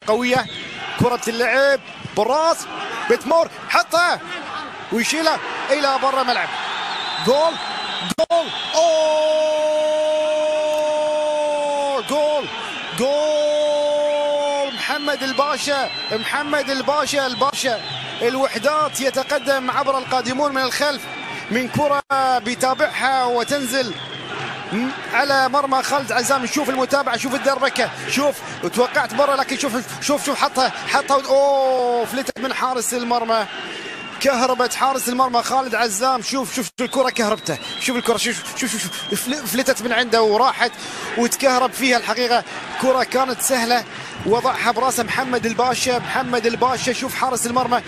قوية. كرة اللعب بالراس بتمر حطها ويشيلها إلى برا ملعب. جول جول أوه جول جول محمد الباشا. محمد الباشا الوحدات يتقدم عبر القادمون من الخلف من كرة بيتابعها وتنزل على مرمى خالد عزام. شوف المتابعة، شوف الدربكة، شوف توقعت برا لكن شوف حطها اوه فلتت من حارس المرمى، كهربت حارس المرمى خالد عزام. شوف الكرة كهربته، شوف الكرة شوف فلتت من عنده وراحت وتكهرب فيها. الحقيقة كرة كانت سهلة وضعها براسه محمد الباشا. شوف حارس المرمى،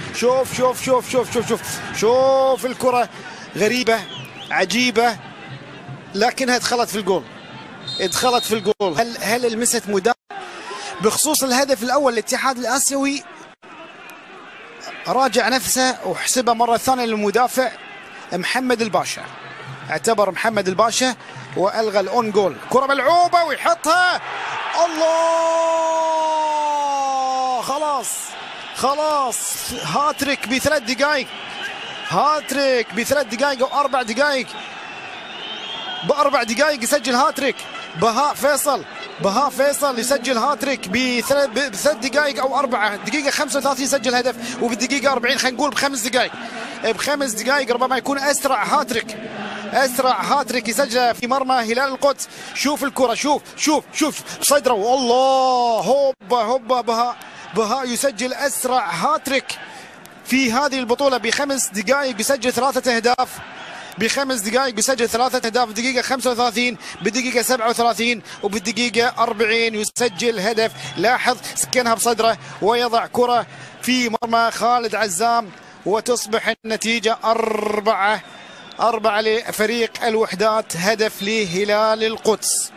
شوف الكرة غريبة عجيبة لكنها دخلت في الجول. هل لمست مدافع؟ بخصوص الهدف الاول الاتحاد الاسيوي راجع نفسه وحسبها مرة ثانية للمدافع محمد الباشا. اعتبر محمد الباشا والغى الاون جول. كرة ملعوبة ويحطها الله. خلاص هاتريك بثلاث دقائق، او 4 دقائق. بأربع دقائق يسجل هاتريك بهاء فيصل يسجل هاتريك بثلاث دقائق او 4 دقيقة 35 يسجل هدف، وبالدقيقة 40 خلينا نقول بخمس دقائق ربما يكون اسرع هاتريك يسجل في مرمى هلال القدس. شوف الكرة، شوف صدره والله هوبا بهاء يسجل اسرع هاتريك في هذه البطولة. ب5 دقائق يسجل 3 أهداف، بدقيقة 35 بدقيقة 37 وبالدقيقة 40 يسجل هدف. لاحظ سكنها بصدره ويضع كرة في مرمى خالد عزام وتصبح النتيجة 4 لفريق الوحدات، هدف لهلال القدس.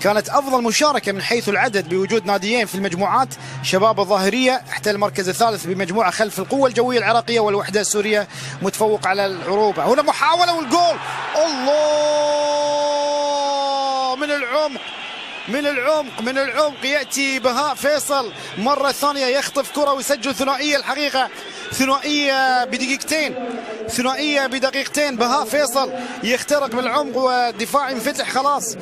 كانت أفضل مشاركة من حيث العدد بوجود ناديين في المجموعات. شباب الظاهرية احتل المركز الثالث بمجموعة خلف القوة الجوية العراقية، والوحدة السورية متفوق على العروبة. هنا محاولة والجول الله من العمق يأتي بهاء فيصل مرة ثانية يخطف كرة ويسجل ثنائية. الحقيقة ثنائية بدقيقتين. بهاء فيصل يخترق بالعمق والدفاع ينفتح خلاص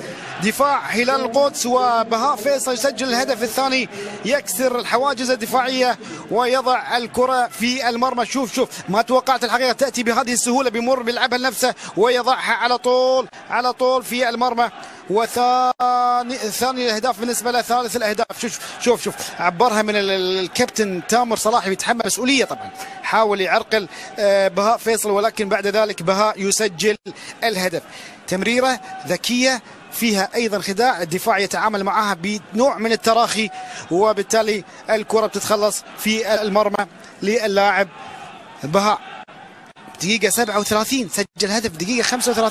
دفاع هلال القدس، وبهاء فيصل يسجل الهدف الثاني يكسر الحواجز الدفاعية ويضع الكرة في المرمى. شوف ما توقعت الحقيقة تأتي بهذه السهولة، بيمر بيلعبها لنفسه ويضعها على طول في المرمى. ثاني الاهداف بالنسبه له، ثالث الاهداف. شوف عبرها من الكابتن تامر صلاح، بيتحمل مسؤوليه طبعا، حاول يعرقل بهاء فيصل ولكن بعد ذلك بهاء يسجل الهدف. تمريره ذكيه فيها ايضا خداع، الدفاع يتعامل معها بنوع من التراخي وبالتالي الكره بتتخلص في المرمى للاعب بهاء. دقيقه 37 سجل هدف، دقيقه 35